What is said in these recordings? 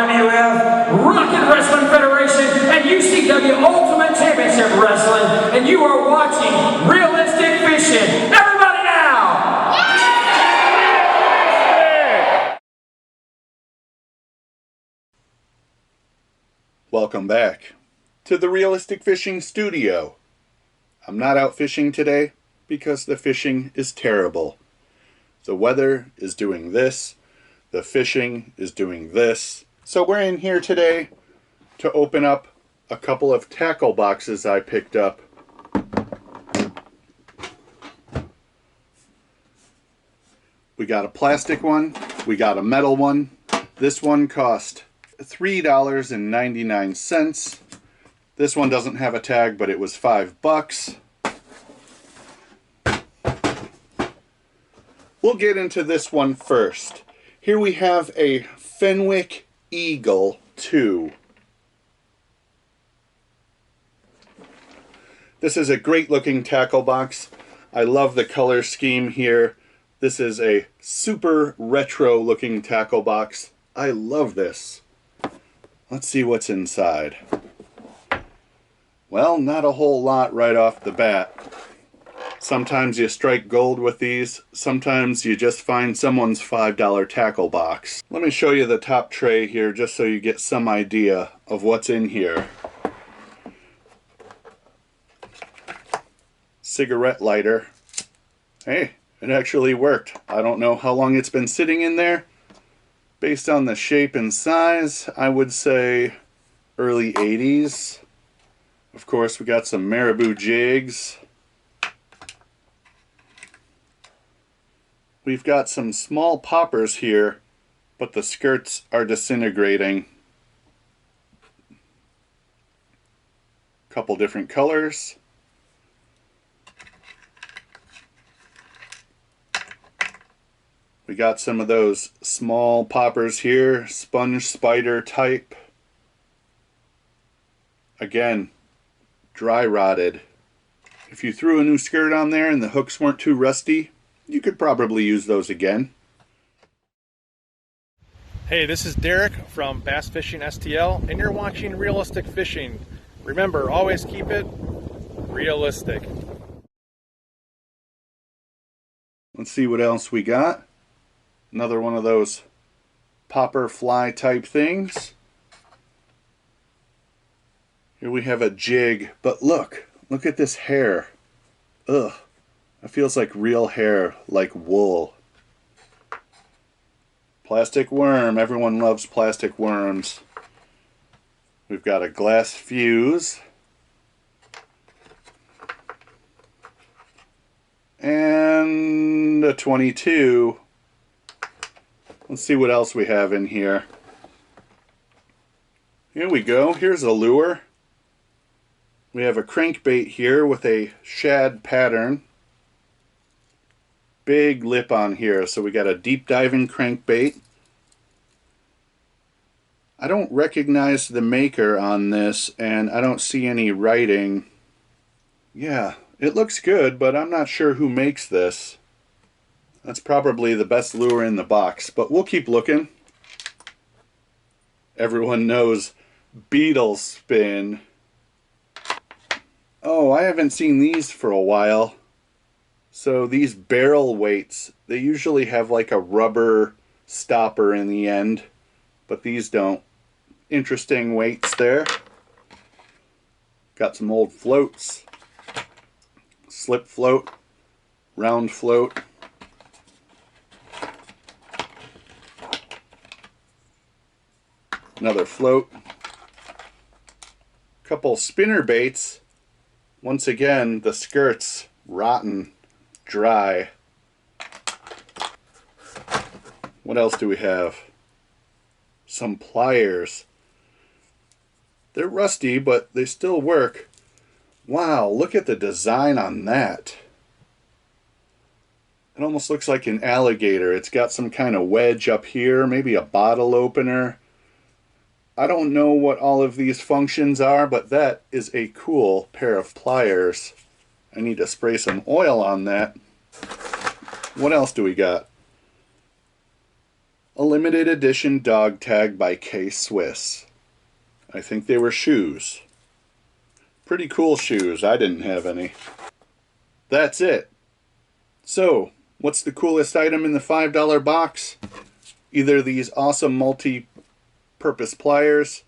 WWF, Rocket Wrestling Federation, and UCW Ultimate Championship Wrestling, and you are watching Realistic Fishing. Everybody now! Welcome back to the Realistic Fishing Studio. I'm not out fishing today because the fishing is terrible. The weather is doing this. The fishing is doing this. So we're in here today to open up a couple of tackle boxes I picked up. We got a plastic one. We got a metal one. This one cost $3.99. This one doesn't have a tag, but it was $5. We'll get into this one first. Here we have a Fenwick Eagle II. This is a great looking tackle box. I love the color scheme here. This is a super retro looking tackle box. I love this. Let's see what's inside. Well, not a whole lot right off the bat. Sometimes you strike gold with these. Sometimes you just find someone's $5 tackle box. Let me show you the top tray here just so you get some idea of what's in here. Cigarette lighter. Hey, it actually worked. I don't know how long it's been sitting in there. Based on the shape and size, I would say early 80s. Of course, we got some marabou jigs. We've got some small poppers here, but the skirts are disintegrating. Couple different colors. We got some of those small poppers here, sponge spider type. Again, dry rotted. If you threw a new skirt on there and the hooks weren't too rusty, you could probably use those again. Hey, this is Derek from Bass Fishing STL, and you're watching Realistic Fishing. Remember, always keep it realistic. Let's see what else we got. Another one of those popper fly type things. Here we have a jig, but look at this hair. Ugh. It feels like real hair, like wool. Plastic worm. Everyone loves plastic worms. We've got a glass fuse. And a 22. Let's see what else we have in here. Here we go. Here's a lure. We have a crankbait here with a shad pattern. Big lip on here, so we got a deep diving crankbait. I don't recognize the maker on this, and I don't see any writing. Yeah, it looks good, but I'm not sure who makes this. That's probably the best lure in the box, but we'll keep looking. Everyone knows beetle spin. Oh, I haven't seen these for a while. So these barrel weights, they usually have like a rubber stopper in the end, but these don't. Interesting weights there. Got some old floats. Slip float, round float. Another float. Couple spinner baits. Once again, the skirts rotten. Dry. What else do we have? Some pliers. They're rusty, but they still work. Wow, look at the design on that. It almost looks like an alligator. It's got some kind of wedge up here, maybe a bottle opener. I don't know what all of these functions are, but that is a cool pair of pliers. I need to spray some oil on that. What else do we got? A limited edition dog tag by K-Swiss. I think they were shoes. Pretty cool shoes. I didn't have any. That's it. So, what's the coolest item in the $5 box? Either these awesome multi-purpose pliers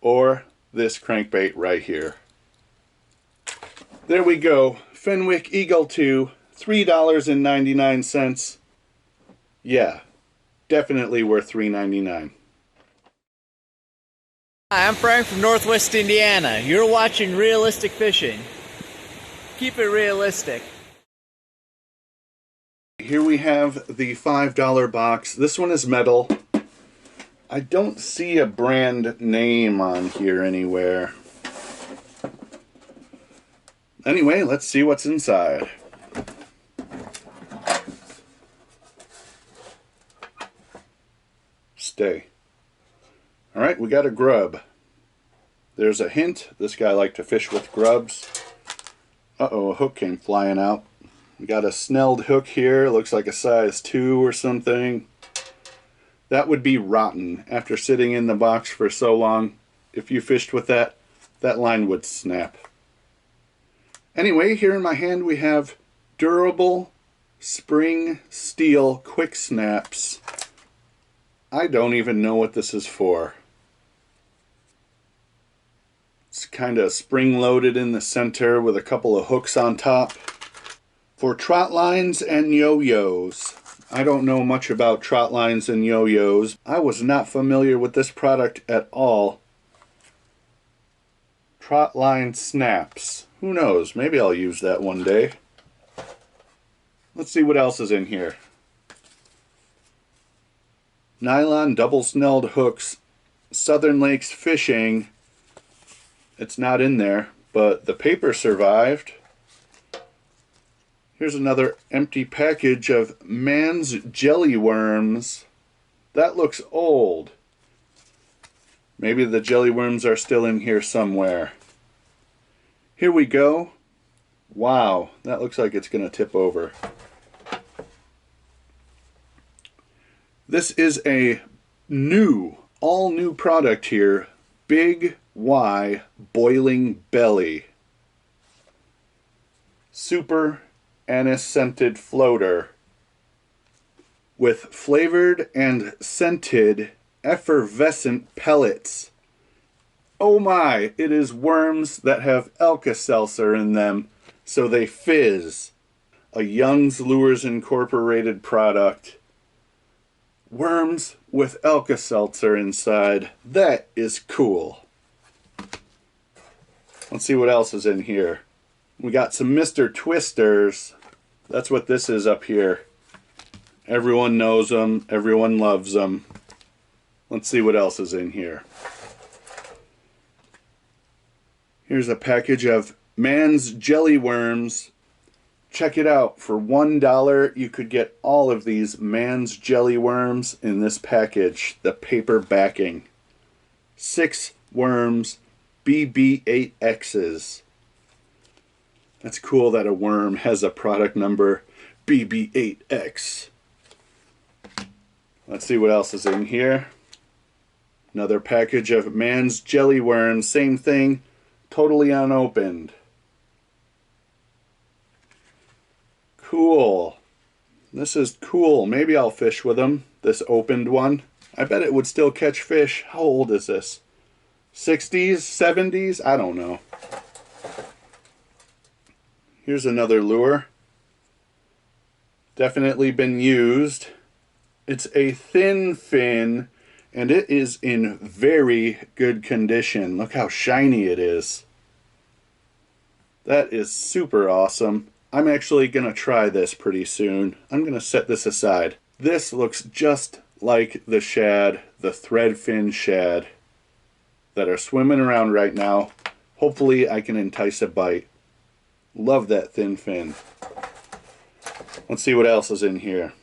or this crankbait right here. There we go. Fenwick Eagle II, $3.99. Yeah, definitely worth $3.99. Hi, I'm Frank from Northwest Indiana. You're watching Realistic Fishing. Keep it realistic. Here we have the $5 box. This one is metal. I don't see a brand name on here anywhere. Anyway, let's see what's inside. Stay. Alright, we got a grub. There's a hint. This guy liked to fish with grubs. Uh-oh, a hook came flying out. We got a snelled hook here. Looks like a size 2 or something. That would be rotten. After sitting in the box for so long, if you fished with that, that line would snap. Anyway, here in my hand we have durable spring steel quick snaps. I don't even know what this is for. It's kind of spring loaded in the center with a couple of hooks on top. For trot lines and yo-yos. I don't know much about trot lines and yo-yos. I was not familiar with this product at all. Trot line snaps. Who knows? Maybe I'll use that one day. Let's see what else is in here. Nylon double snelled hooks. Southern Lakes Fishing. It's not in there, but the paper survived. Here's another empty package of Mann's jelly worms. That looks old. Maybe the jelly worms are still in here somewhere. Here we go. Wow, that looks like it's going to tip over. This is a new, all new product here. Big Y Boiling Belly. Super anise scented floater with flavored and scented effervescent pellets. Oh my, it is worms that have Alka-Seltzer in them, so they fizz. A Young's Lures Incorporated product. Worms with Alka-Seltzer inside. That is cool. Let's see what else is in here. We got some Mr. Twisters. That's what this is up here. Everyone knows them. Everyone loves them. Let's see what else is in here. Here's a package of Mann's jelly worms. Check it out. For $1, you could get all of these Mann's jelly worms in this package. The paper backing. 6 worms, BB8Xs. That's cool that a worm has a product number BB8X. Let's see what else is in here. Another package of Mann's jelly worms. Same thing, totally unopened. Cool. This is cool. Maybe I'll fish with them. This opened one. I bet it would still catch fish. How old is this? 60s? 70s? I don't know. Here's another lure. Definitely been used. It's a thin fin, and it is in very good condition. Look how shiny it is. That is super awesome. I'm actually going to try this pretty soon. I'm going to set this aside. This looks just like the shad, the thread fin shad that are swimming around right now. Hopefully I can entice a bite. Love that thin fin. Let's see what else is in here.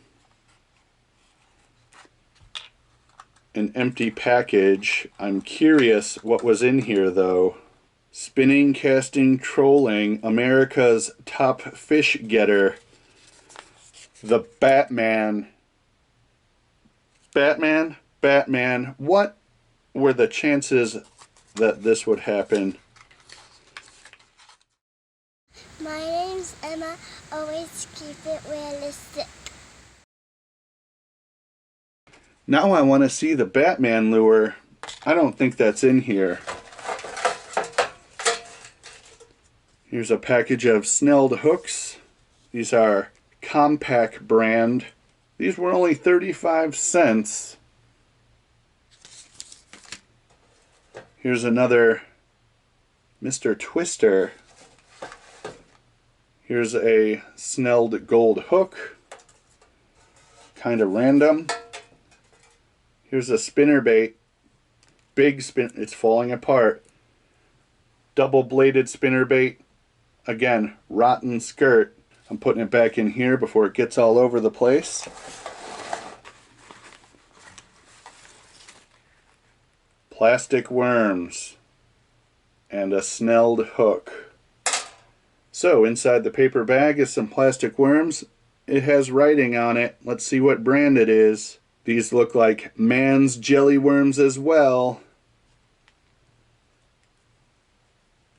An empty package. I'm curious what was in here though. Spinning, casting, trolling, America's top fish getter. The Batman Batman, Batman, what were the chances that this would happen? My name's Emma. Always keep it realistic. Now I want to see the Batman lure. I don't think that's in here. Here's a package of snelled hooks. These are Compact brand. These were only 35 cents. Here's another Mr. Twister. Here's a snelled gold hook. Kind of random. Here's a spinnerbait. Big spin. It's falling apart. Double-bladed spinnerbait. Again, rotten skirt. I'm putting it back in here before it gets all over the place. Plastic worms. And a snelled hook. So, inside the paper bag is some plastic worms. It has writing on it. Let's see what brand it is. These look like Mann's jelly worms as well.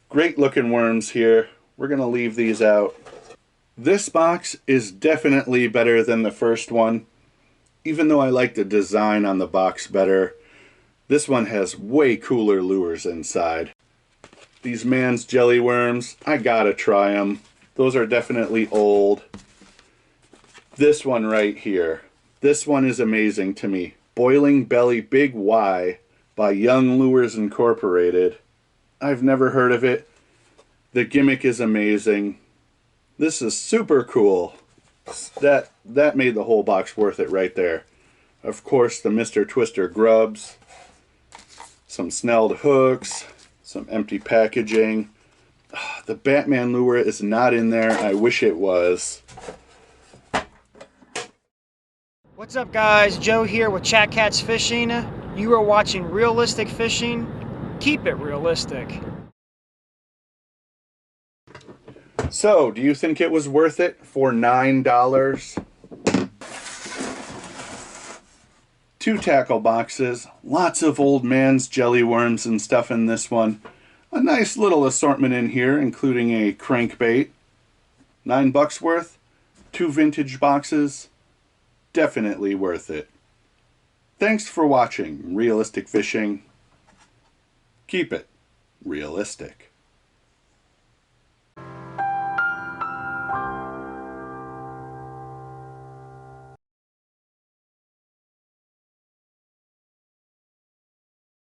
Great looking worms here. We're going to leave these out. This box is definitely better than the first one. Even though I like the design on the box better, this one has way cooler lures inside. These Mann's jelly worms, I gotta try them. Those are definitely old. This one right here. This one is amazing to me. Boiling Belly Big Y by Young Lures Incorporated. I've never heard of it. The gimmick is amazing. This is super cool. That made the whole box worth it right there. Of course, the Mr. Twister grubs. Some snelled hooks. Some empty packaging. The Batman lure is not in there. I wish it was. What's up, guys? Joe here with Chat Cats Fishing. You are watching Realistic Fishing. Keep it realistic. So, do you think it was worth it for $9? 2 tackle boxes, lots of old Mann's jelly worms and stuff in this one. A nice little assortment in here, including a crankbait. $9 worth, 2 vintage boxes. Definitely worth it. Thanks for watching Realistic Fishing. Keep it realistic.